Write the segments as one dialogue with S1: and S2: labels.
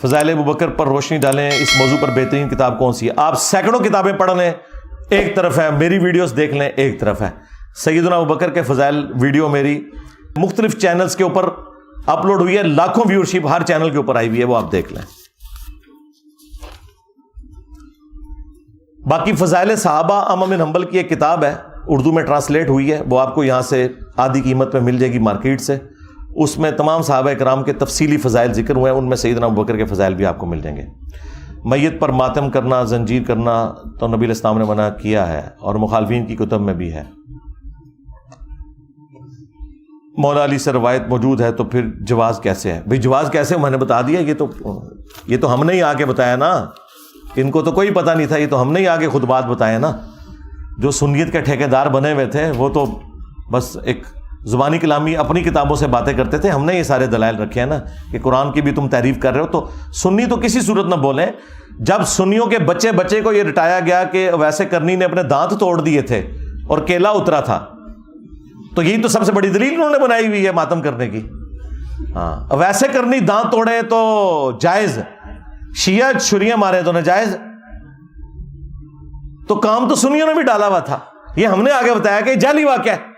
S1: فضائل ابوبکر پر روشنی ڈالیں، اس موضوع پر بہترین کتاب کون سی ہے؟ آپ سینکڑوں کتابیں پڑھ لیں، ایک طرف ہے میری ویڈیوز دیکھ لیں، ایک طرف ہے سیدنا ابوبکر کے فضائل ویڈیو میری مختلف چینلز کے اوپر اپلوڈ ہوئی ہے، لاکھوں ویورشپ ہر چینل کے اوپر آئی ہوئی ہے، وہ آپ دیکھ لیں۔ باقی فضائل صحابہ امام بن حنبل کی ایک کتاب ہے، اردو میں ٹرانسلیٹ ہوئی ہے، وہ آپ کو یہاں سے آدھی قیمت میں مل جائے گی مارکیٹ سے۔ اس میں تمام صحابہ کرام کے تفصیلی فضائل ذکر ہوئے ہیں، ان میں سیدنا ابوبکر کے فضائل بھی آپ کو مل جائیں گے۔ میت پر ماتم کرنا، زنجیر کرنا تو نبی علیہ السلام نے منع کیا ہے اور مخالفین کی کتب میں بھی ہے۔ مولا علی سے روایت موجود ہے تو پھر جواز کیسے ہے؟ بھئی جواز کیسے، میں نے بتا دیا، یہ تو ہم نے ہی آگے بتایا نا، ان کو تو کوئی پتہ نہیں تھا، یہ تو ہم نے ہی آگے خود بات بتایا نا۔ جو سنیت کے ٹھیکیدار بنے ہوئے تھے وہ تو بس ایک زبانی کلامی اپنی کتابوں سے باتیں کرتے تھے، ہم نے یہ سارے دلائل رکھے ہیں نا کہ قرآن کی بھی تم تعریف کر رہے ہو تو سنی تو کسی صورت نہ بولیں۔ جب سنیوں کے بچے کو یہ رٹایا گیا کہ ویسے کرنی نے اپنے دانت توڑ دیے تھے اور کیلا اترا تھا، تو یہی تو سب سے بڑی دلیل انہوں نے بنائی ہوئی ہے ماتم کرنے کی۔ ہاں، ویسے کرنی دانت توڑے تو جائز، شیعہ چھریاں مارے تو ناجائز، تو کام تو سنیوں نے بھی ڈالا ہوا تھا، یہ ہم نے آگے بتایا کہ جعلی واقعہ ہے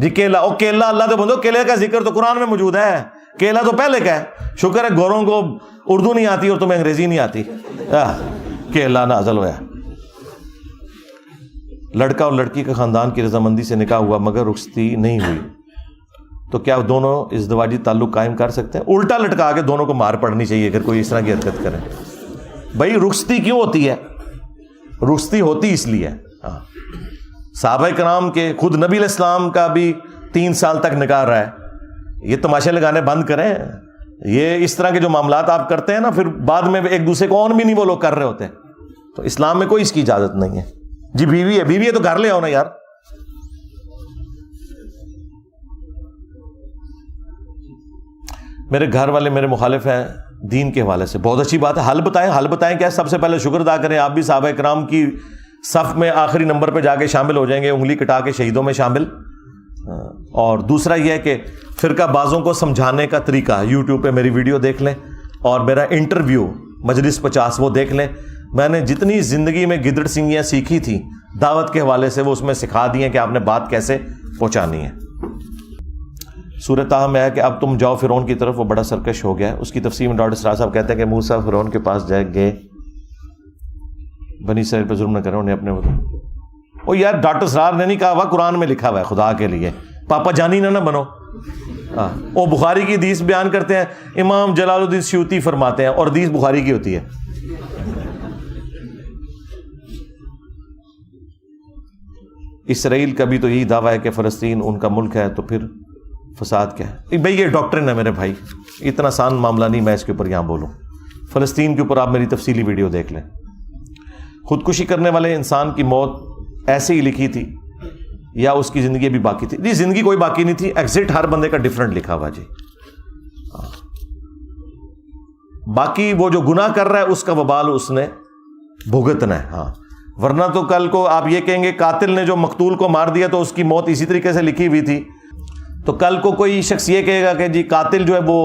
S1: جی۔ کیلا اللہ تو بندو، کیلے کا ذکر تو قرآن میں موجود ہے، کیلا تو پہلے کا ہے، شکر ہے گوروں کو اردو نہیں آتی اور تمہیں انگریزی نہیں آتی۔ کیلا نازل ہوا ہے۔ لڑکا اور لڑکی کا خاندان کی رضامندی سے نکاح ہوا مگر رخصتی نہیں ہوئی تو کیا دونوں ازدواجی تعلق قائم کر سکتے ہیں؟ الٹا لٹکا کے دونوں کو مار پڑنی چاہیے اگر کوئی اس طرح کی حرکت کرے۔ بھائی رخصتی کیوں ہوتی ہے؟ رخصتی ہوتی اس لیے، صحابہ کرام کے خود نبی علیہ السلام کا بھی 3 سال تک نکاح رہا ہے۔ یہ تماشے لگانے بند کریں، یہ اس طرح کے جو معاملات آپ کرتے ہیں نا پھر بعد میں ایک دوسرے کو بھی نہیں وہ لوگ کر رہے ہوتے، تو اسلام میں کوئی اس کی اجازت نہیں ہے۔ جی بیوی ہے تو گھر لے آؤ نا یار۔ میرے گھر والے میرے مخالف ہیں دین کے حوالے سے، بہت اچھی بات ہے، حل بتائیں کیا؟ سب سے پہلے شکر ادا کریں، آپ بھی صحابہ کرام کی صف میں آخری نمبر پہ جا کے شامل ہو جائیں گے، انگلی کٹا کے شہیدوں میں شامل۔ اور دوسرا یہ ہے کہ فرقہ بازوں کو سمجھانے کا طریقہ، یوٹیوب پہ میری ویڈیو دیکھ لیں اور میرا انٹرویو مجلس 50 وہ دیکھ لیں۔ میں نے جتنی زندگی میں گدڑ سنگیاں سیکھی تھیں دعوت کے حوالے سے وہ اس میں سکھا دی ہیں کہ آپ نے بات کیسے پہنچانی ہے۔ سورہ طٰہٰ میں ہے کہ اب تم جاؤ فرعون کی طرف، وہ بڑا سرکش ہو گیا ہے۔ اس کی تفسیر میں ڈاکٹر سراج صاحب کہتے ہیں کہ موسیٰ فرعون کے پاس گئے، بنی اسرائیل پہ ظلم نہ کریں، انہیں اپنے وہ یار ڈاکٹر سراج نے نہیں کہا ہوا، قرآن میں لکھا ہوا ہے، خدا کے لیے پاپا جانی نہ بنو۔ وہ بخاری کی حدیث بیان کرتے ہیں، امام جلال الدین سیوطی فرماتے ہیں اور حدیث بخاری کی ہوتی ہے۔ اسرائیل کا بھی تو یہی دعویٰ ہے کہ فلسطین ان کا ملک ہے، تو پھر فساد کیا ہے؟ بھائی یہ ڈاکٹرن ہے میرے بھائی، اتنا آسان معاملہ نہیں میں اس کے اوپر یہاں بولوں۔ فلسطین کے اوپر آپ میری تفصیلی ویڈیو دیکھ لیں۔ خودکشی کرنے والے انسان کی موت ایسے ہی لکھی تھی یا اس کی زندگی بھی باقی تھی؟ جی زندگی کوئی باقی نہیں تھی، ایگزٹ ہر بندے کا ڈفرنٹ لکھا ہوا جی۔ باقی وہ جو گناہ کر رہا ہے اس کا وبال اس نے بھگتنا ہے۔ ہاں، ورنہ تو کل کو آپ یہ کہیں گے قاتل نے جو مقتول کو مار دیا تو اس کی موت اسی طریقے سے لکھی ہوئی تھی، تو کل کو کوئی شخص یہ کہے گا کہ جی قاتل جو ہے وہ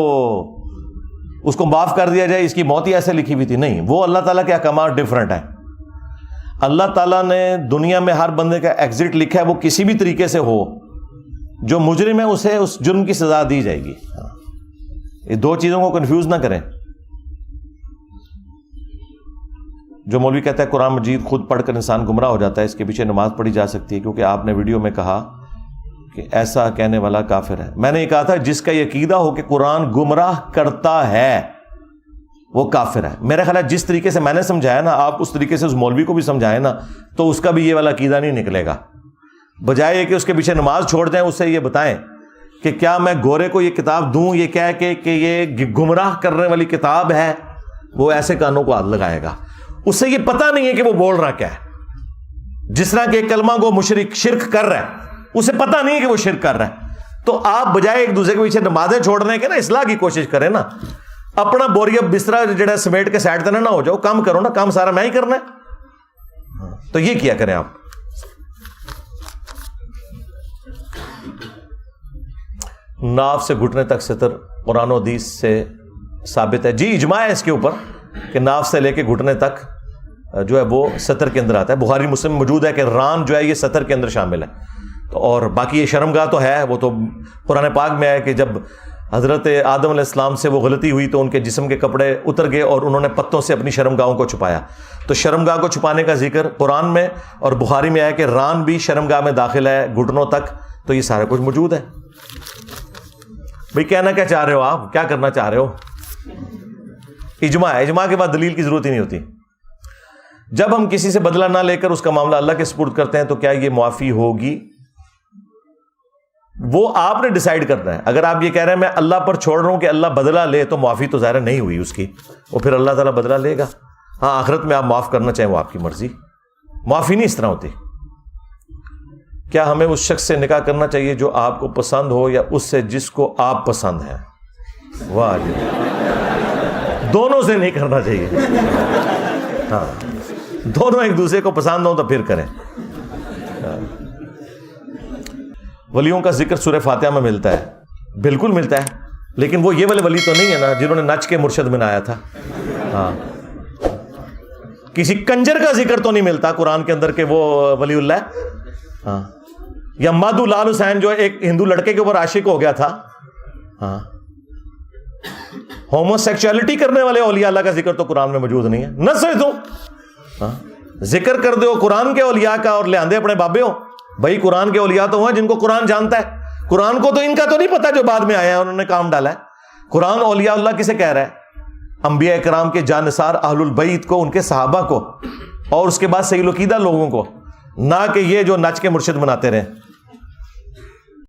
S1: اس کو معاف کر دیا جائے، اس کی موت ہی ایسے لکھی ہوئی تھی۔ نہیں، وہ اللہ تعالیٰ کے احکامات ڈفرنٹ ہیں۔ اللہ تعالیٰ نے دنیا میں ہر بندے کا ایگزٹ لکھا ہے، وہ کسی بھی طریقے سے ہو، جو مجرم ہے اسے اس جرم کی سزا دی جائے گی۔ یہ دو چیزوں کو کنفیوز نہ کریں۔ جو مولوی کہتا ہے قرآن مجید خود پڑھ کر انسان گمراہ ہو جاتا ہے، اس کے پیچھے نماز پڑھی جا سکتی ہے، کیونکہ آپ نے ویڈیو میں کہا کہ ایسا کہنے والا کافر ہے۔ میں نے یہ کہا تھا جس کا یہ عقیدہ ہو کہ قرآن گمراہ کرتا ہے وہ کافر ہے۔ میرا خیال ہے جس طریقے سے میں نے سمجھایا نا، آپ اس طریقے سے اس مولوی کو بھی سمجھائیں نا، تو اس کا بھی یہ والا عقیدہ نہیں نکلے گا۔ بجائے کہ اس کے پیچھے نماز چھوڑ دیں، اس سے یہ بتائیں کہ کیا میں گورے کو یہ کتاب دوں، یہ کہہ کے کہ یہ گمراہ کرنے والی کتاب ہے، وہ ایسے کانوں کو ہاتھ لگائے گا۔ اسے یہ پتہ نہیں ہے کہ وہ بول رہا کیا ہے۔ جس طرح کہ کلمہ گو مشرک شرک کر رہا ہے، اسے پتہ نہیں ہے کہ وہ شرک کر رہا ہے۔ تو آپ بجائے ایک دوسرے کے پیچھے نمازیں چھوڑنے کے نا اصلاح کی کوشش کریں نا، اپنا بوریا بسترا جڑا سمیٹ کے سائڈ تے نہ ہو جاؤ، کام کرو نا، کام سارا میں ہی کرنا ہے۔ تو یہ کیا کریں آپ۔ ناف سے گھٹنے تک ستر قرآن و حدیث سے ثابت ہے. جی اجماع ہے اس کے اوپر کہ ناف سے لے کے گھٹنے تک جو ہے وہ سطر کے اندر آتا ہے. بخاری مسلم موجود ہے کہ ران جو ہے یہ سطر کے اندر شامل ہے. تو اور باقی یہ شرمگاہ تو ہے, وہ تو قرآن پاک میں ہے کہ جب حضرت آدم علیہ السلام سے وہ غلطی ہوئی تو ان کے جسم کے کپڑے اتر گئے اور انہوں نے پتوں سے اپنی شرمگاہوں کو چھپایا. تو شرمگاہ کو چھپانے کا ذکر قرآن میں اور بخاری میں ہے کہ ران بھی شرمگاہ میں داخل ہے گھٹنوں تک. تو یہ سارا کچھ موجود ہے. بھئی کہنا کیا چاہ رہے ہو آپ, کیا کرنا چاہ رہے ہو؟ اجماع ہے, اجماع کے بعد دلیل کی ضرورت ہی نہیں ہوتی. جب ہم کسی سے بدلہ نہ لے کر اس کا معاملہ اللہ کے سپرد کرتے ہیں تو کیا یہ معافی ہوگی؟ وہ آپ نے ڈیسائیڈ کرنا ہے. اگر آپ یہ کہہ رہے ہیں میں اللہ پر چھوڑ رہا ہوں کہ اللہ بدلہ لے, تو معافی تو ظاہر نہیں ہوئی اس کی, وہ پھر اللہ تعالیٰ بدلہ لے گا. ہاں آخرت میں آپ معاف کرنا چاہیں وہ آپ کی مرضی. معافی نہیں اس طرح ہوتی. کیا ہمیں اس شخص سے نکاح کرنا چاہیے جو آپ کو پسند ہو یا اس سے جس کو آپ پسند ہیں؟ واہ جی, دونوں سے نہیں کرنا چاہیے. ہاں دونوں ایک دوسرے کو پسند ہو تو پھر کریں. ولیوں کا ذکر سورہ فاتحہ میں ملتا ہے, بالکل ملتا ہے, لیکن وہ یہ والے ولی تو نہیں ہے نا جنہوں نے نچ کے مرشد بنایا تھا. ہاں کسی کنجر کا ذکر تو نہیں ملتا قرآن کے اندر کہ وہ ولی اللہ ہے. ہاں یا مادھو لال حسین جو ایک ہندو لڑکے کے اوپر عاشق ہو گیا تھا. ہاں ہومو سیکچولیٹی کرنے والے اولیاء اللہ کا ذکر تو قرآن میں موجود نہیں ہے. نہ سوچ دو, ہاں ذکر کر دو قرآن کے اولیاء کا اور لے آندے اپنے بابے ہو. بھائی قرآن کے اولیاء تو ہیں جن کو قرآن جانتا ہے. قرآن کو تو ان کا تو نہیں پتا جو بعد میں آیا ہے انہوں نے کام ڈالا ہے. قرآن اولیاء اللہ کسے کہہ رہا ہے؟ انبیاء کرام کے جانثار اہل البیت کو, ان کے صحابہ کو, اور اس کے بعد صحیح العقیدہ لوگوں کو, نہ کہ یہ جو نچ کے مرشد بناتے رہے.